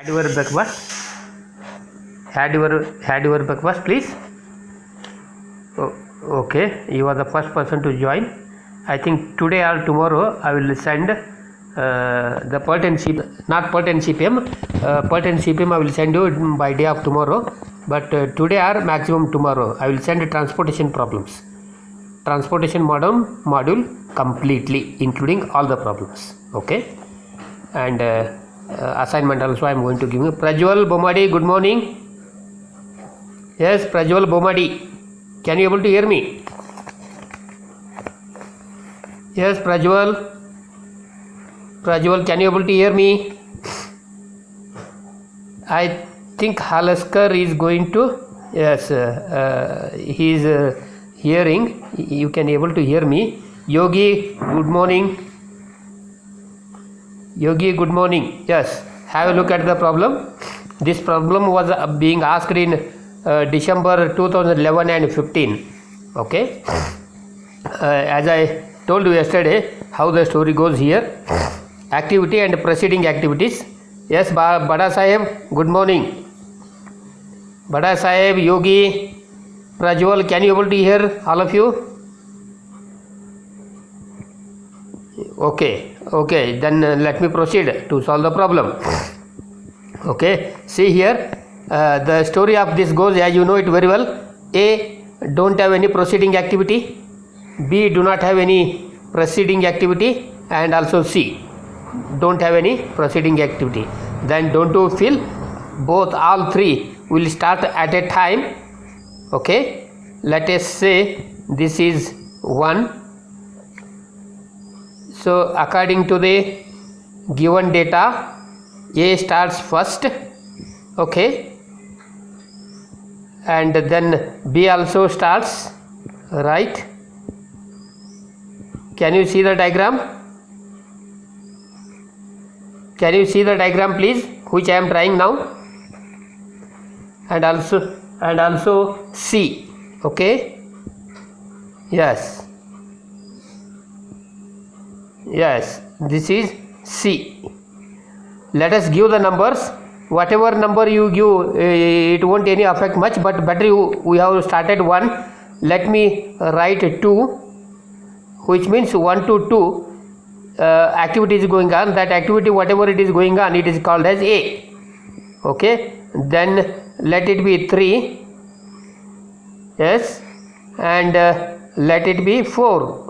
Had your breakfast? Had your breakfast, please? Oh, okay, you are the first person to join. I think today or tomorrow I will send the pertinent CPM, not pertinent CPM, pertinent CPM I will send you by day of tomorrow. But today or maximum tomorrow I will send transportation problems. Transportation module completely, including all the problems. Okay, and assignment also I am going to give you. Prajwal Bomadi, good morning. Yes, Prajwal Bomadi, can you able to hear me? Yes, Prajwal, can you able to hear me? I think Halaskar is going to, yes, he is hearing. You can able to hear me. Yogi, good morning. Yogi, good morning. Yes, have a look at the problem. This problem was being asked in December 2011 and 15. Okay, as I told you yesterday, how the story goes here. Activity and preceding activities. Yes, Bada Sahib, good morning. Bada Sahib, Yogi, Prajwal, can you able to hear all of you? Okay, then let me proceed to solve the problem. Okay, see here, the story of this goes as you know it very well. A, don't have any proceeding activity. B, do not have any preceding activity. And also C, don't have any proceeding activity. Then don't you feel both, all three will start at a time. Okay, let us say this is 1. So according to the given data, A starts first. Okay, and then B also starts, right? Can you see the diagram? Can you see the diagram, please, which I am trying now? And also C. Okay, yes, this is C. Let us give the numbers. Whatever number you give, it won't any affect much, but better we have started 1. Let me write 2, which means 1 to 2 activity is going on. That activity, whatever it is going on, it is called as A. Okay, then let it be 3. Yes, and let it be 4.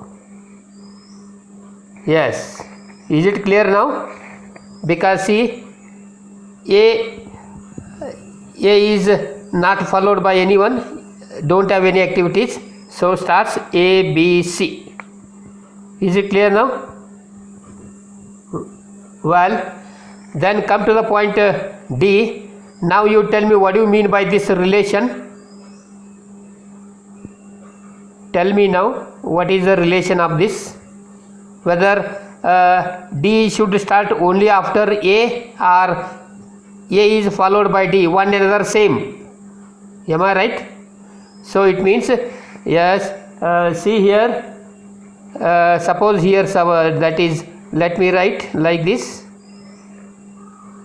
Yes, is it clear now? Because see, A is not followed by anyone, don't have any activities, so starts A, B, C. Is it clear now? Well, then come to the point D. Now you tell me, what do you mean by this relation? Tell me now, what is the relation of this? Whether D should start only after A or A is followed by D, one another same. Am I right? So it means, yes, see here, suppose here, that is, let me write like this.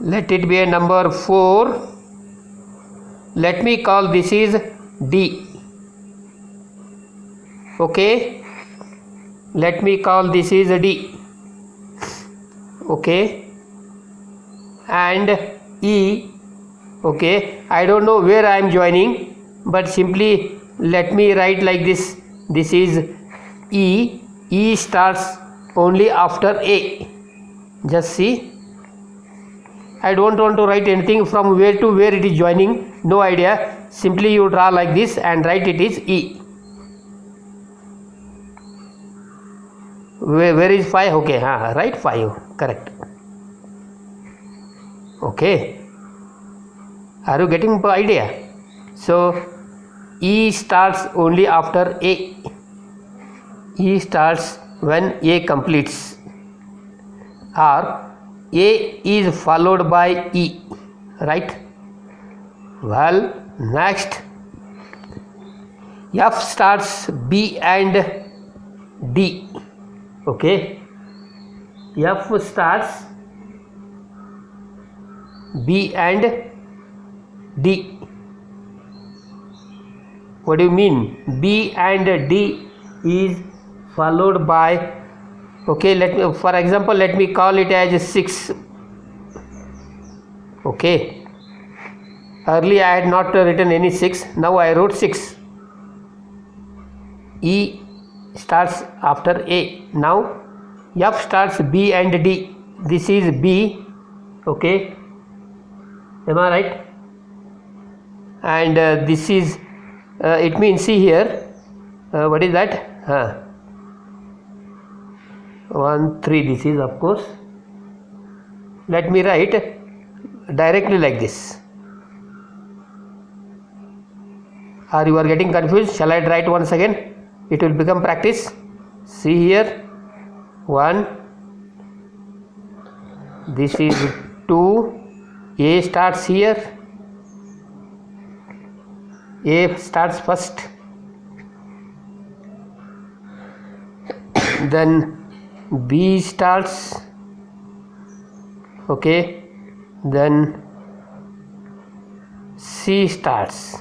Let it be a number 4. Let me call this is D. Okay, let me call this is D. Okay, and E. Okay, I don't know where I am joining, but simply let me write like this. This is E. E starts only after A. Just see, I don't want to write anything from where to where it is joining, no idea. Simply you draw like this and write it is E. Where is 5? Okay, right, 5, correct. Okay, are you getting the idea? So E starts only after A. E starts when A completes, or A is followed by E, right? Well, next, F starts B and D. Okay, F starts B and D. What do you mean? B and D is followed by, okay, for example, let me call it as 6. Okay, earlier I had not written any 6, now I wrote 6. E starts after A. Now F starts B and D. This is B. Okay, am I right? And this is it means, see here, what is that? 1 3. This is, of course, let me write directly like this. Or you are getting confused? Shall I write once again? It will become practice. See here, 1, this is 2, A starts here, A starts first, then B starts, okay, then C starts.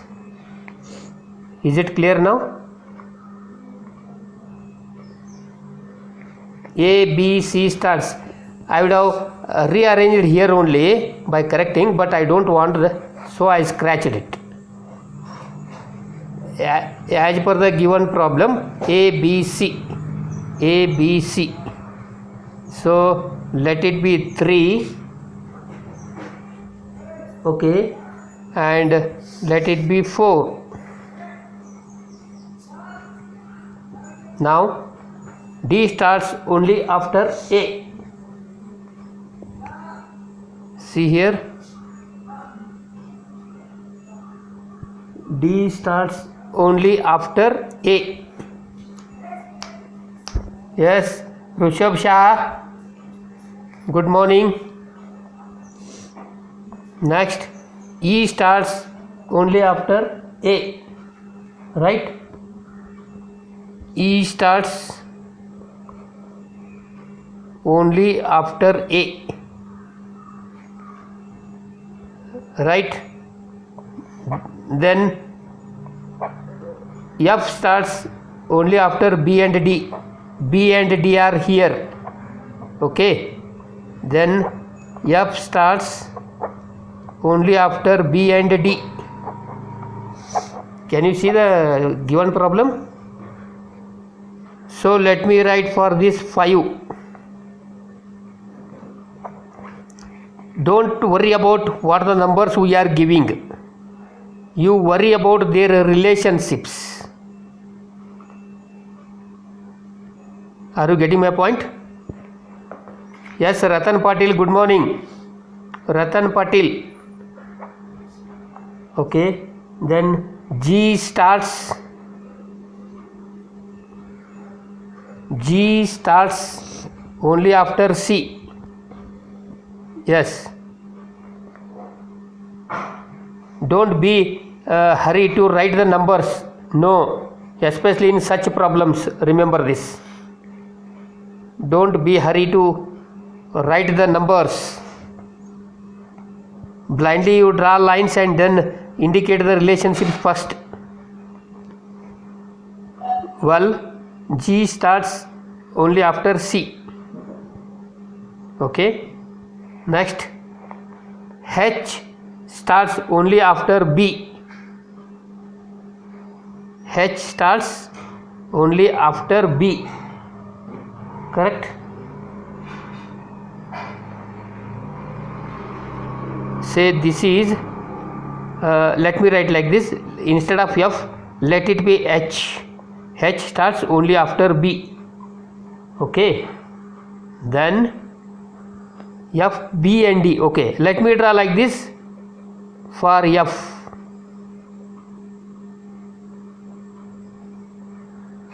Is it clear now? A, B, C starts. I would have rearranged here only by correcting, but I don't want so I scratched it. As per the given problem, A, B, C. A, B, C. So let it be 3. Okay, and let it be 4. Now D starts only after A. See here, D starts only after A. Yes, Rushabh Shah, good morning. Next, E starts only after A, right? E starts only after A, right? Then F starts only after B and D. B and D are here. Okay, then F starts only after B and D. Can you see the given problem? So let me write for this 5. Don't worry about what the numbers we are giving. You worry about their relationships. Are you getting my point? Yes, Ratan Patil, good morning. Ratan Patil. Okay, then G starts only after C. Yes. Don't be hurry to write the numbers. No, especially in such problems. Remember this. Don't be hurry to write the numbers. Blindly you draw lines and then indicate the relationship first. Well, G starts only after C. Okay. Next, H starts only after B. H starts only after B. Correct? Say this is, let me write like this. Instead of F, let it be H. H starts only after B. Okay. Then F, B and D. Okay, let me draw like this for F.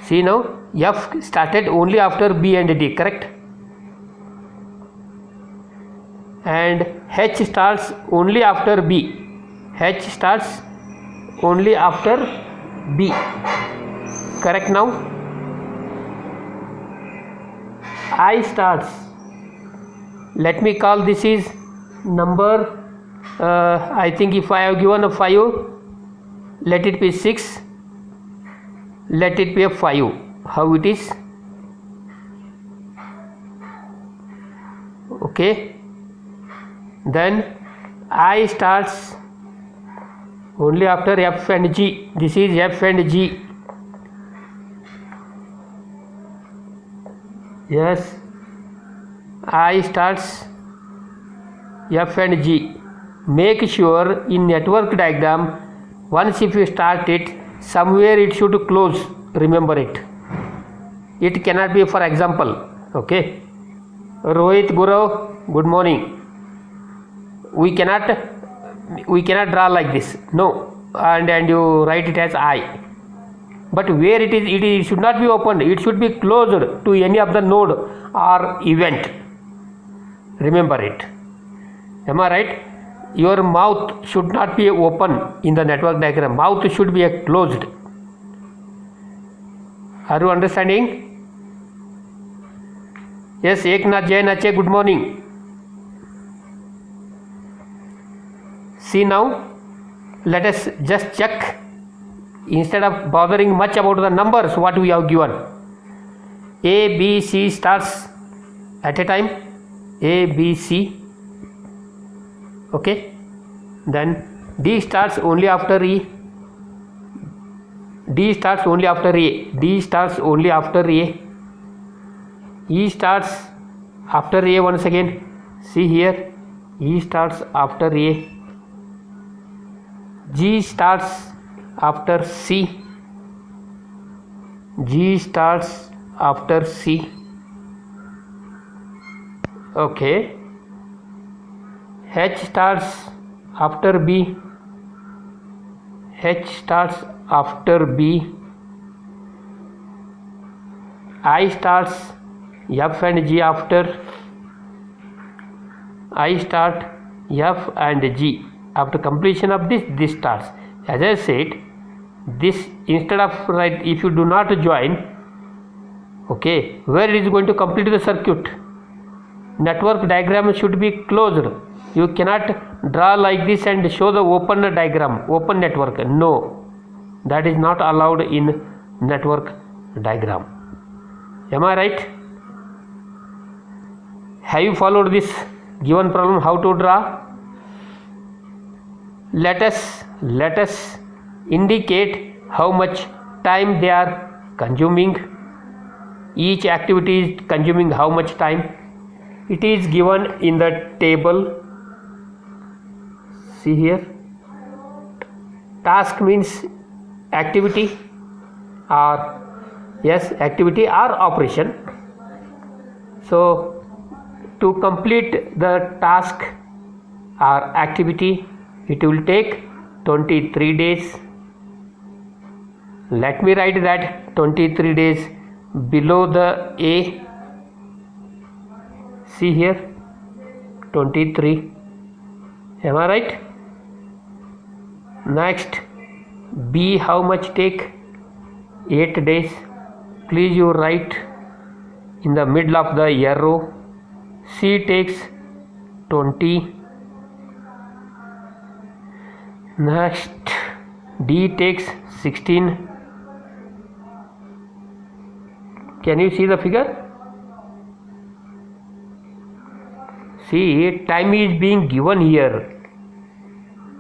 See now, F started only after B and D, correct? And H starts only after B. H starts only after B. Correct now? I starts. Let me call this is number I think if I have given a 5, let it be 6, let it be a 5. How it is? Okay. Then I starts only after F and G. This is F and G. Yes, I starts F and G. Make sure in network diagram, once if you start it, somewhere it should close. Remember it. It cannot be, for example, okay. Rohit, Gurav, good morning. We cannot draw like this. No, and you write it as I. But where it should not be opened. It should be closed to any of the node or event. Remember it. Am I right? Your mouth should not be open in the network diagram. Mouth should be closed. Are you understanding? Yes, Eknath Jain Ache, good morning. See now, let us just check. Instead of bothering much about the numbers, what we have given. A, B, C starts at a time. A, B, C. Okay. Then D starts only after E. D starts only after A. D starts only after A. E starts after A once again. See here. E starts after A. G starts after C. G starts after C. Okay. H starts after B. H starts after B. I starts F and G after. I start F and G. After completion of this starts. As I said, this instead of right, if you do not join, okay, where it is going to complete the circuit? Network diagram should be closed. You cannot draw like this and show the open diagram, open network. No, that is not allowed in network diagram. Am I right? Have you followed this given problem how to draw? Let us indicate how much time they are consuming. Each activity is consuming how much time. It is given in the table. See here. Task means activity or yes, activity or operation. So to complete the task or activity, it will take 23 days. Let me write that 23 days below the A. See here, 23. Am I right? Next, B how much take? 8 days. Please you write in the middle of the arrow. C takes 20. Next, D takes 16. Can you see the figure? See, time is being given here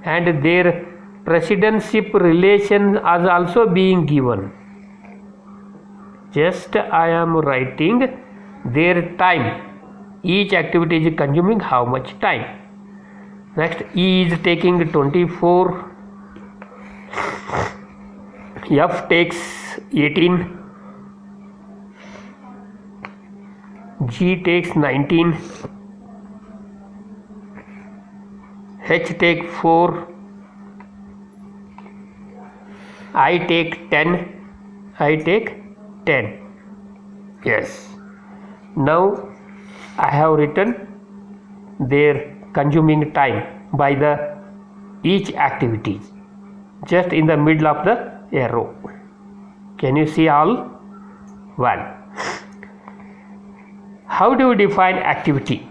and their precedentship relation is also being given. Just I am writing their time. Each activity is consuming how much time. Next, E is taking 24. F takes 18. G takes 19. H take 4. I take 10. I take 10. Yes. Now I have written their consuming time by the each activity just in the middle of the arrow. Can you see all? Well, how do we define activity?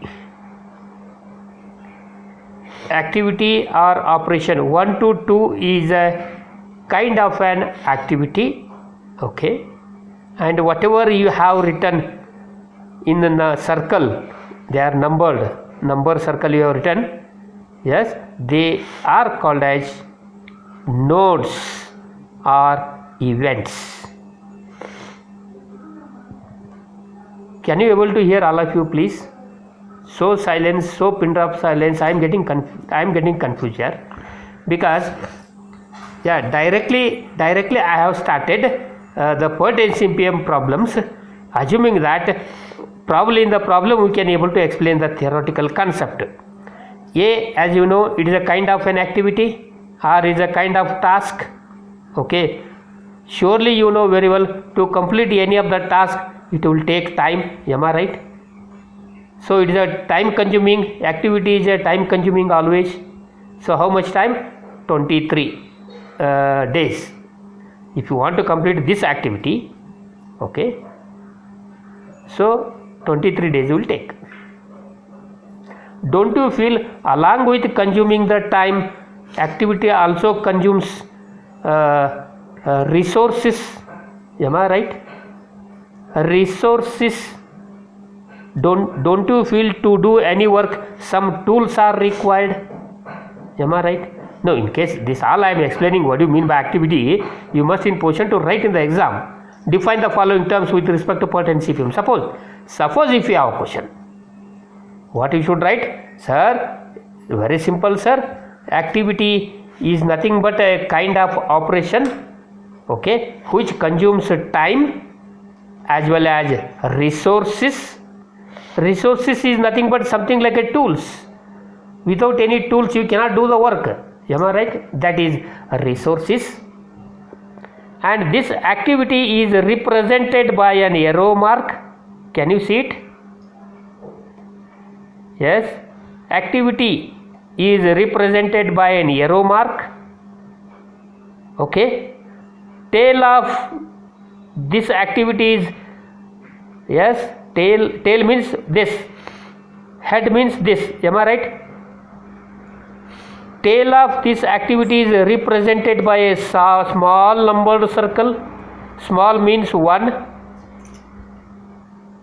activity or operation 1 to 2 is a kind of an activity, okay, and whatever you have written in the circle, they are number circle you have written, yes, they are called as nodes or events. Can you able to hear, all of you, please? So silence, so pin drop silence. I am getting confused here, because yeah, directly I have started the potential problems, assuming that probably in the problem we can able to explain the theoretical concept. A, as you know, it is a kind of an activity or is a kind of task, okay. Surely you know very well, to complete any of the task it will take time, am I right? So it is a time consuming activity, is a time consuming always. So how much time? 23 days. If you want to complete this activity, okay, so 23 days will take. Don't you feel along with consuming the time, activity also consumes resources, am I right? Resources. Don't you feel to do any work some tools are required, am I right? No, in case this all I am explaining what you mean by activity, you must in position to write in the exam. Define the following terms with respect to PERT and CPM. Suppose if you have a question, what you should write? Sir, very simple, sir. Activity is nothing but a kind of operation, okay, which consumes time as well as resources. Resources is nothing but something like a tools. Without any tools you cannot do the work, am I right? That is resources. And this activity is represented by an arrow mark. Can you see it? Yes, activity is represented by an arrow mark, okay. Tail of this activity is, yes, tail means this, head means this, am I right? Tail of this activity is represented by a small numbered circle. Small means 1,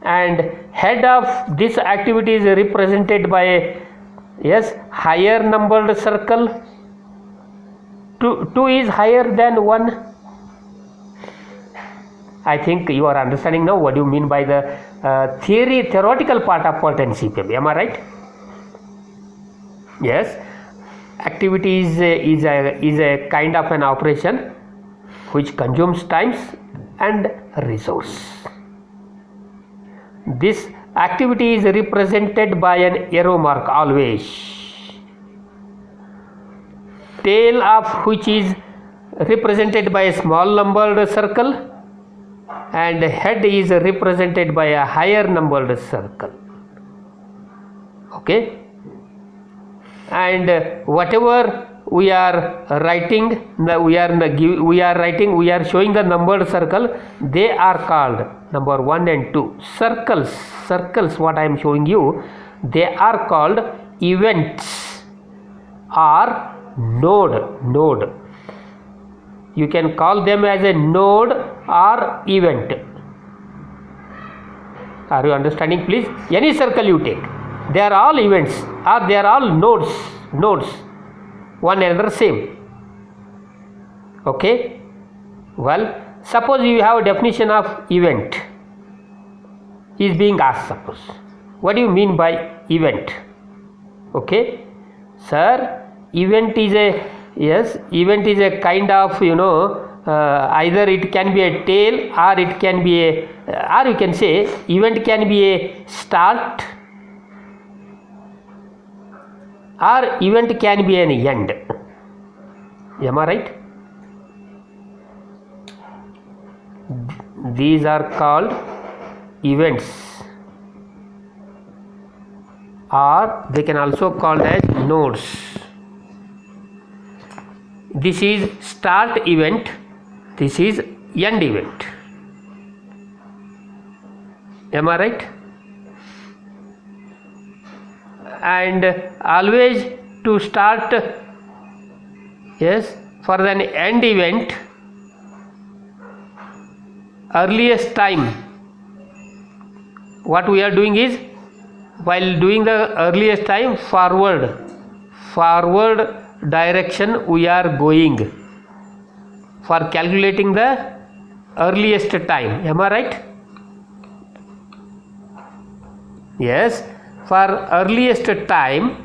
and head of this activity is represented by a, yes, higher numbered circle. 2 is higher than 1. I think you are understanding now what you mean by the theoretical part of PERT and CPM, am I right? Yes, activity is a kind of an operation which consumes times and resource. This activity is represented by an arrow mark always, tail of which is represented by a small numbered circle, and head is represented by a higher numbered circle, okay. And whatever we are writing, we are showing the numbered circle, they are called number 1 and 2 circles. What I am showing you, they are called events or node. You can call them as a node or event. Are you understanding, please? Any circle you take, they are all events or they are all nodes, one another same, okay. Well, suppose you have a definition of event is being asked. Suppose, what do you mean by event? Okay, sir, event is a kind of, either it can be a tail or it can be or you can say event can be a start or event can be an end, am I right? These are called events, or they can also called as nodes. This is start event, this is end event, am I right? And always to start, yes, for an end event, earliest time, what we are doing is, while doing the earliest time, forward direction we are going for calculating the earliest time. Am I right? Yes, for earliest time,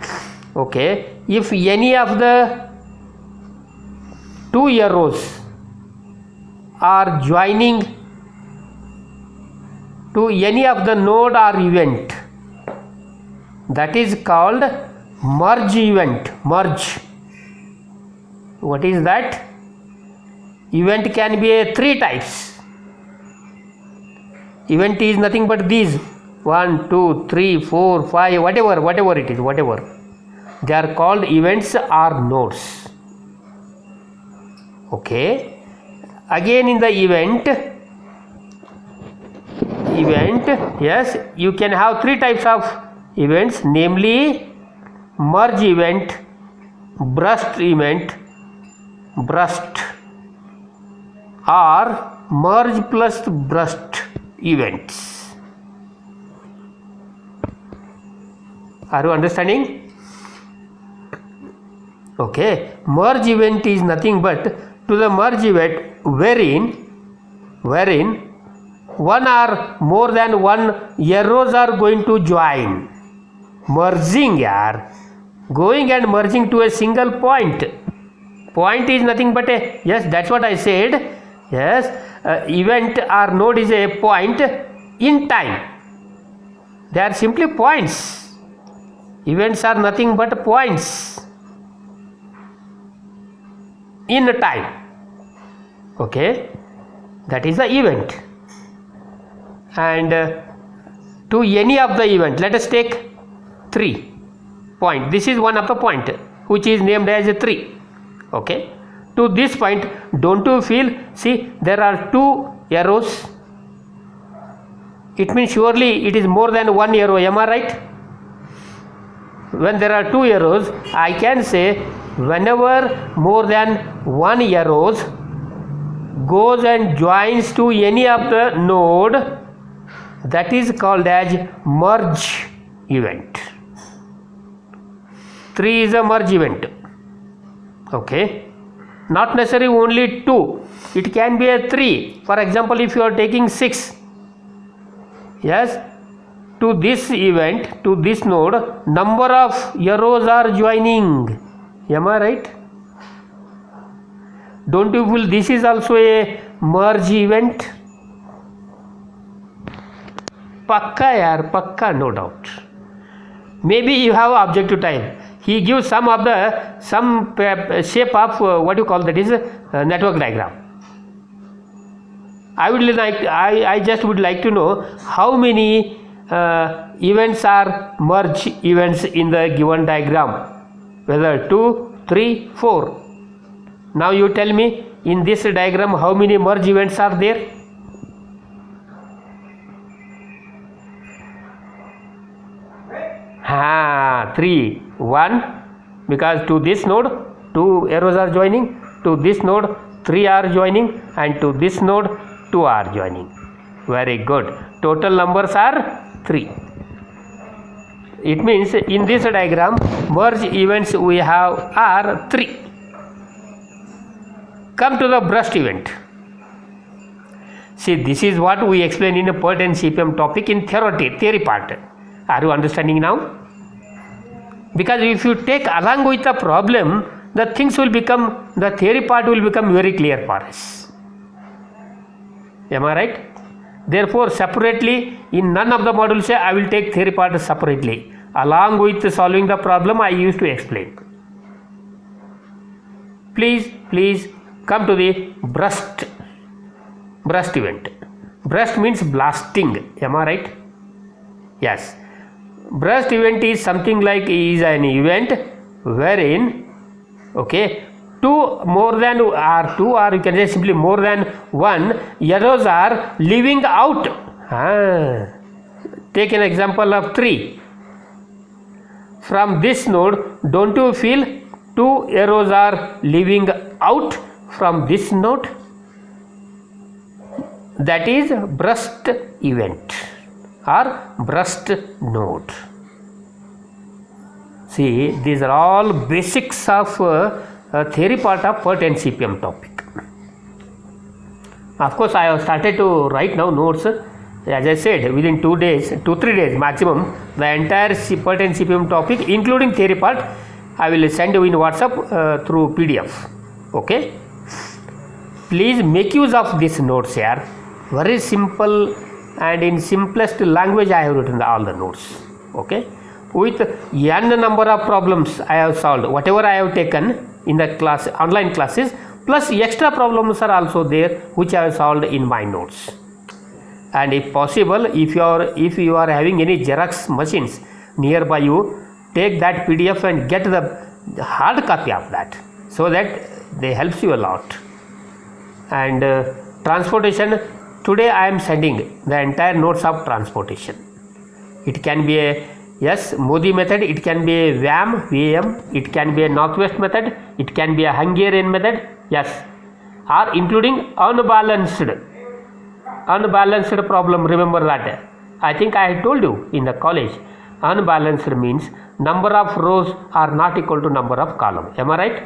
okay, if any of the two arrows are joining to any of the node or event, that is called merge event. Merge. What is that? Event can be a three types. Event is nothing but these 1, 2, 3, 4, 5, whatever it is, whatever. They are called events or nodes. Okay. Again in the event, yes, you can have three types of events, namely merge event, burst event, or merge plus burst events. Are you understanding? Okay, merge event is nothing but to the merge event wherein one or more than one arrows are going to join. Merging, yaar. Going and merging to a single point. Point is nothing but a, yes, that's what I said. Yes, event or node is a point in time. They are simply points. Events are nothing but points in time. Okay, that is the event. And to any of the event, let us take 3 point. This is one of the point which is named as a 3. Okay, to this point, don't you feel, see, there are 2 arrows. It means surely it is more than one arrow. Am I right? When there are 2 arrows, I can say whenever more than one arrows goes and joins to any of the node, that is called as merge event. 3 is a merge event. Okay, not necessarily only 2, it can be a 3. For example, if you are taking 6, yes, to this event, to this node, number of arrows are joining. Am I right? Don't you feel this is also a merge event? Pakka yaar, pakka, no doubt. Maybe you have objective time. He gives some shape of what you call, that is network diagram. I just would like to know how many events are merge events in the given diagram, whether 2, 3, 4. Now you tell me, in this diagram how many merge events are there? Ha, 3, 1, because to this node 2 arrows are joining, to this node 3 are joining, and to this node 2 are joining. Very good. Total numbers are 3. It means in this diagram merge events we have are 3. Come to the burst event. See, this is what we explain in a PERT and CPM topic in theory part. Are you understanding now? Because if you take along with the problem, the theory part will become very clear for us. Am I right? Therefore, separately, in none of the modules, I will take theory part separately. Along with solving the problem, I used to explain. Please come to the burst event. Burst means blasting. Am I right? Yes. Burst event is something like is an event wherein, okay, more than two, or you can say simply more than one arrows are leaving out. Take an example of 3. from this node, don't you feel two arrows are leaving out from this node? That is burst event or burst node. See, these are all basics of theory part of PERT and CPM topic. Of course, I have started to write now notes. As I said, within 2 days, 2-3 days maximum, the entire PERT and CPM topic, including theory part, I will send you in WhatsApp through PDF. Okay? Please make use of this notes here. Very simple and in simplest language I have written all the notes. Okay? With n number of problems I have solved, whatever I have taken in the class, online classes, plus extra problems are also there which I have solved in my notes. And if possible, if you are having any Xerox machines nearby you, take that PDF and get the hard copy of that, so that they helps you a lot. And transportation, today I am sending the entire notes of transportation. It can be a Modi method, it can be a VAM, it can be a Northwest method, it can be a Hungarian method, or including unbalanced problem. Remember that. I think I told you in the college, unbalanced means number of rows are not equal to number of columns. Am I right?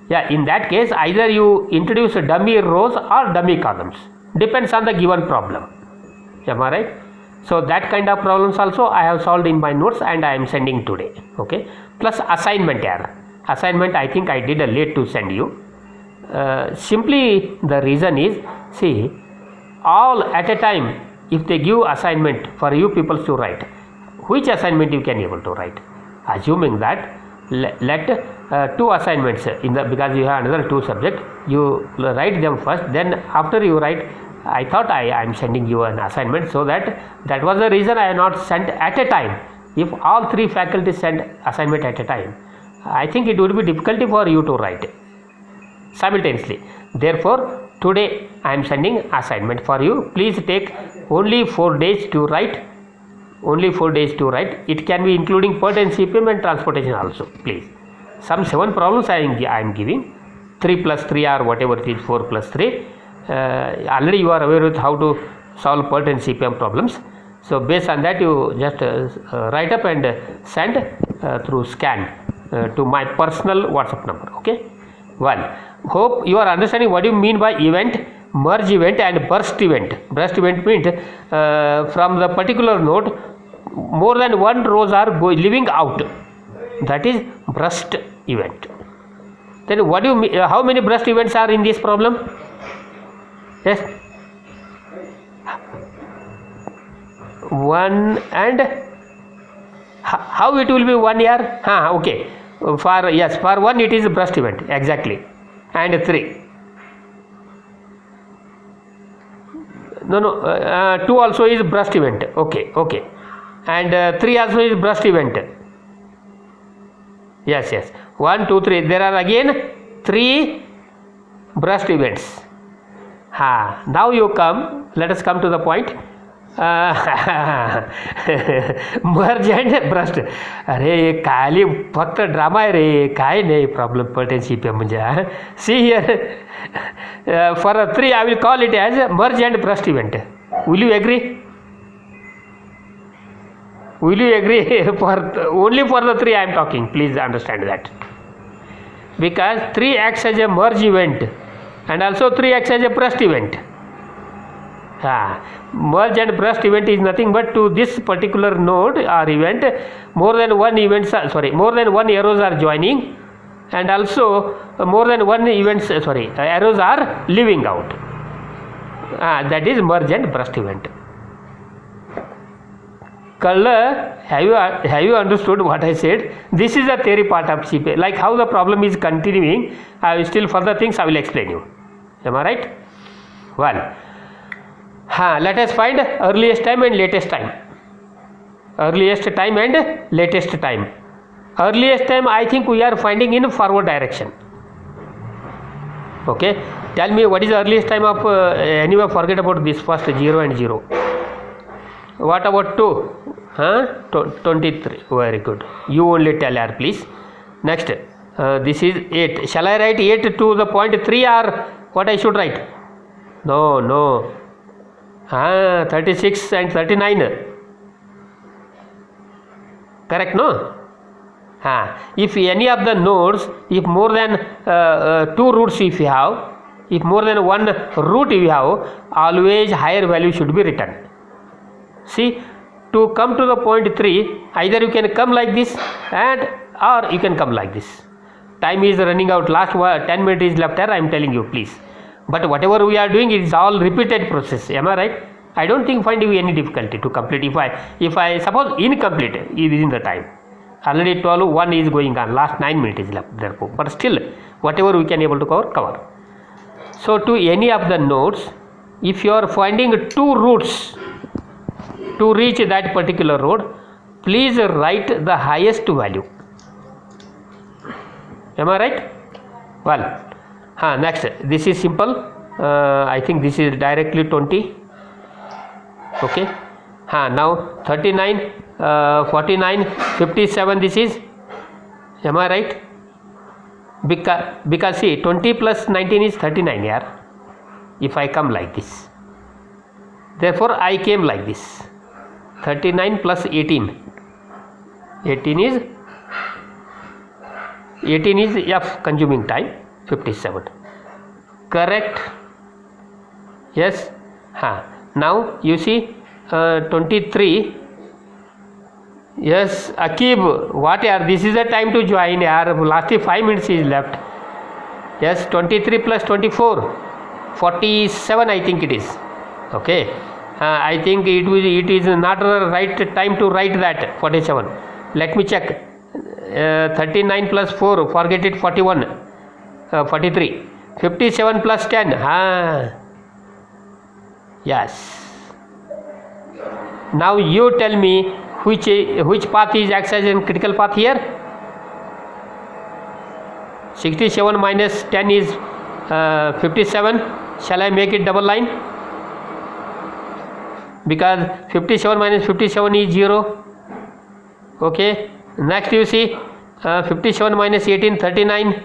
Yeah, in that case, either you introduce dummy rows or dummy columns. Depends on the given problem. Am I right? So that kind of problems also I have solved in my notes and I am sending today. Okay. Plus assignment error. Assignment I think I did a late to send you. Simply the reason is, see, all at a time, if they give assignment for you people to write, which assignment you can able to write? Assuming that let 2 assignments in the, because you have another 2 subject, you write them first, then after you write, I thought I am sending you an assignment, so that was the reason I have not sent at a time. If all 3 faculties send assignment at a time, I think it would be difficult for you to write simultaneously. Therefore, today I am sending assignment for you. Please take only 4 days to write. Only 4 days to write. It can be including PERT and CPM and transportation also. Please. Some 7 problems I am giving. 3 plus 3 or whatever it is, 4 plus 3. Already you are aware with how to solve PERT and CPM problems. So based on that, you just write up and send through scan to my personal WhatsApp number. Okay. Well, hope you are understanding what you mean by event, merge event and burst event. Burst event means from the particular node, more than 1 rows are leaving out. That is burst event. Then what do you mean? How many burst events are in this problem? Yes, 1, and how it will be 1 here? Okay. For 1 it is burst event exactly, and 3. No, 2 also is burst event. Okay, and 3 also is burst event. Yes. 1, 2, 3. There are again 3 burst events. Now you come. Let us come to the point. Merge and burst. अरे खाली फक्त drama आहे रे, काय नाही problem PERT and CPM म्हणजे. See here for 3 I will call it as merge and burst event. Will you agree? Will you agree? Only for the 3 I am talking. Please understand that. Because 3 acts as a merge event and also 3 acts as a burst event. Merge and burst event is nothing but to this particular node or event, more than 1 arrows are joining, and also more than 1 arrows are leaving out. That is merge and burst event. Color, have you understood what I said? This is the theory part of CPM. Like how the problem is continuing, I will still further things I will explain you. Am I right? Well, let us find earliest time and latest time. Earliest time and latest time. Earliest time I think we are finding in forward direction. Okay. Tell me what is the earliest time of anyway, forget about this first 0 and 0. What about 2? 23. Very good. You only tell her, please. Next, this is 8. Shall I write 8 to the point 3 or what I should write? No. 36 and 39. Correct, no? If any of the nodes, if more than 2 roots if you have, if more than 1 root you have, always higher value should be written. See, to come to the point 3, either you can come like this and or you can come like this. Time is running out, last 10 minutes is left here, I am telling you, please. But whatever we are doing, it is all repeated process, am I right? I don't think find you any difficulty to complete. If I suppose incomplete within the time, already 12, 1 is going on, last 9 minutes is left therefore, but still whatever we can able to cover. So to any of the nodes, if you are finding 2 roots to reach that particular road, please write the highest value. Am I right? Well, next, this is simple. I think this is directly 20. Okay. Now 39, 49, 57. This is. Am I right? Because see, 20 plus 19 is 39 here. If I come like this, therefore I came like this. 39 plus 18. 18 is F consuming time, 57. Correct? Yes. Now you see 23. Yes, Akib, what are this is the time to join. Last 5 minutes is left. Yes, 23 plus 24, 47 I think it is. Okay. I think it is not the right time to write that 47. Let me check. 39 plus 4, forget it, 41, 43. 57 plus 10. Yes. Now you tell me which path is acts as a critical path here. 67 minus 10 is 57. Shall I make it double line? Because 57 minus 57 is 0. Okay. Next you see 57 minus 18, 39.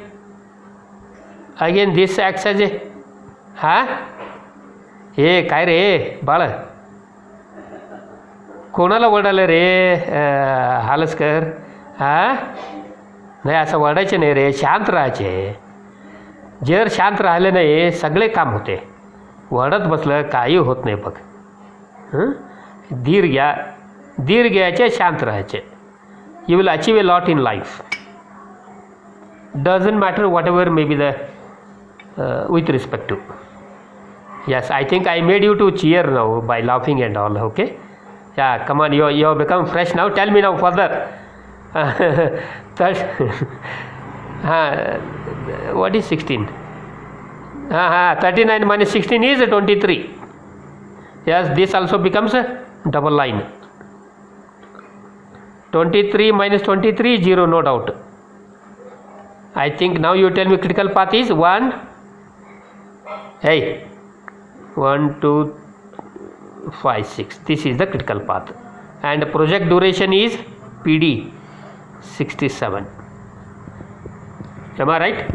Again this acts as a काय रे बाळ कोणाला वडालं रे हालसकर नाही असं वडायचे नाही रे शांत राहायचे जर शांत राहिले नाही सगळे काम होते वडत बसलं काही होत नाही बघ धीर घ्यायचे शांत राहायचे you will achieve a lot in life. Doesn't matter whatever may be the with respect to. Yes, I think I made you to cheer now by laughing and all. Okay. Yeah, come on, you have become fresh now. Tell me now further. What is 16? 39 minus 16 is 23. Yes, this also becomes a double line. 23 minus 23 0, no doubt. I think now you tell me critical path is 1. Hey, 1 2 5 6. This is the critical path, and project duration is PD 67. Am I right?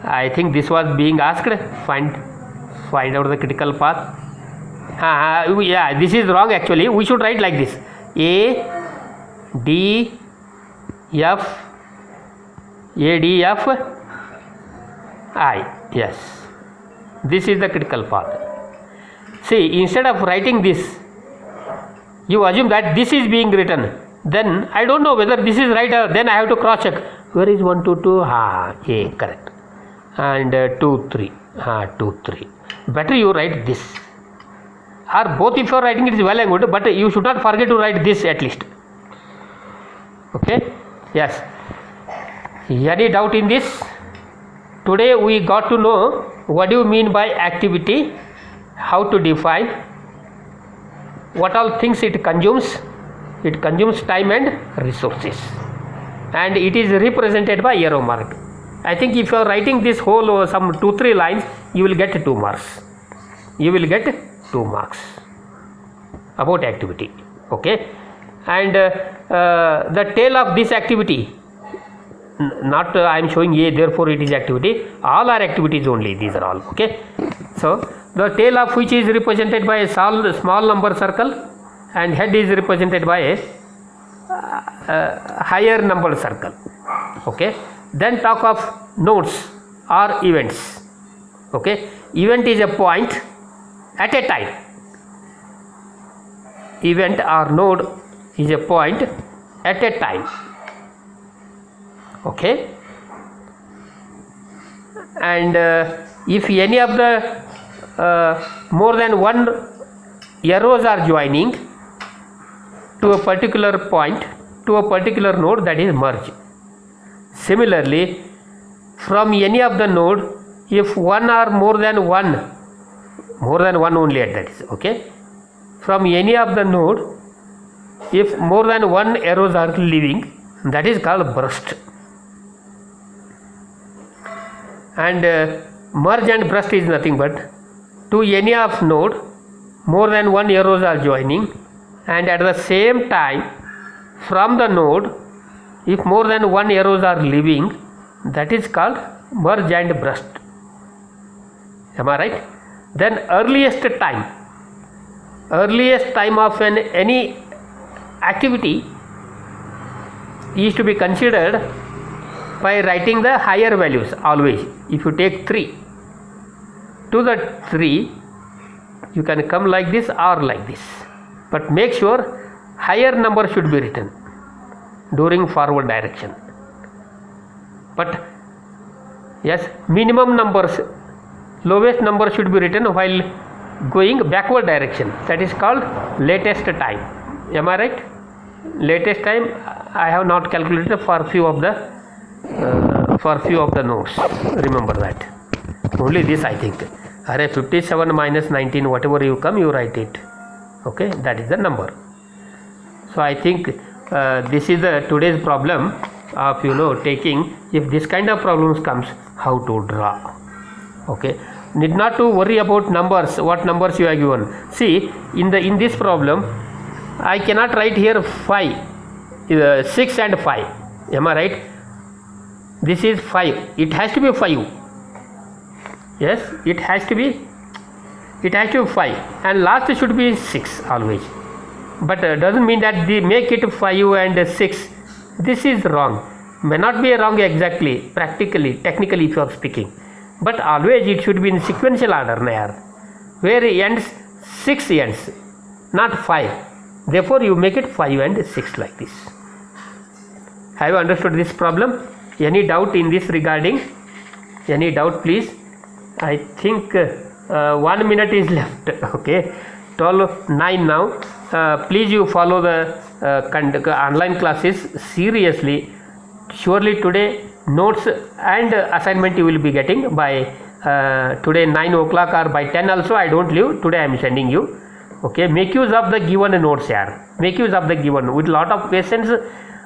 I think this was being asked. Find out the critical path. Yeah, this is wrong actually. We should write like this: A D F I. Yes, this is the critical path. See, instead of writing this, you assume that this is being written. Then I don't know whether this is right or then I have to cross check. Where is 1 2 2? A, correct. And 2 3. 2 3. Better you write this. Or both if you are writing it is well and good, but you should not forget to write this at least. Okay? Yes. Any doubt in this? Today we got to know what do you mean by activity, how to define, what all things it consumes. It consumes time and resources, and it is represented by arrow mark. I think if you are writing this whole some 2-3 lines, you will get 2 marks. You will get 2 marks about activity. Okay, and the tail of this activity, not I am showing A, therefore it is activity, all are activities only, these are all. Okay, so the tail of which is represented by a small number circle and head is represented by a higher number circle. Okay, then talk of nodes or events. Okay, event is a point at a time. Event or node is a point at a time. Okay, and if any of the more than one arrows are joining to a particular point, to a particular node, that is merge. Similarly, from any of the node, if one or more than one only at that is, okay, from any of the node, if more than one arrows are leaving, that is called burst. And merge and burst is nothing but to any of node more than one arrows are joining, and at the same time from the node if more than one arrows are leaving, that is called merge and burst. Am I right? Then earliest time of any activity is to be considered by writing the higher values always. If you take 3, to the 3 you can come like this or like this, but make sure higher number should be written during forward direction. But yes, minimum numbers, lowest number should be written while going backward direction. That is called latest time. Am I right? Latest time I have not calculated for few of the nodes. Remember that. Only this I think. Array 57 minus 19, whatever you come, you write it. Okay, that is the number. So I think this is the today's problem of taking, if this kind of problems comes, how to draw. Okay, need not to worry about numbers, what numbers you are given. See, in this problem I cannot write here 5, 6 and 5. Am I right? This is 5, it has to be 5. Yes, it has to be 5, and last should be 6 always. But doesn't mean that they make it 5 and 6. This is wrong. May not be wrong exactly, practically, technically if you are speaking. But always it should be in sequential order, where ends 6 ends, not 5. Therefore you make it 5 and 6 like this. Have you understood this problem? Any doubt in this regarding? Any doubt, please? I think 1 minute is left. Okay, 12:09 now. Please you follow the online classes seriously. Surely today notes and assignment you will be getting by today 9 o'clock or by 10 also. I don't leave today, I am sending you. Okay, make use of the given notes here. Make use of the given with lot of patience.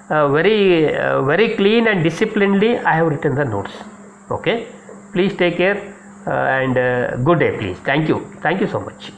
Very clean and disciplinedly I have written the notes. Okay, please take care and good day, please. Thank you so much.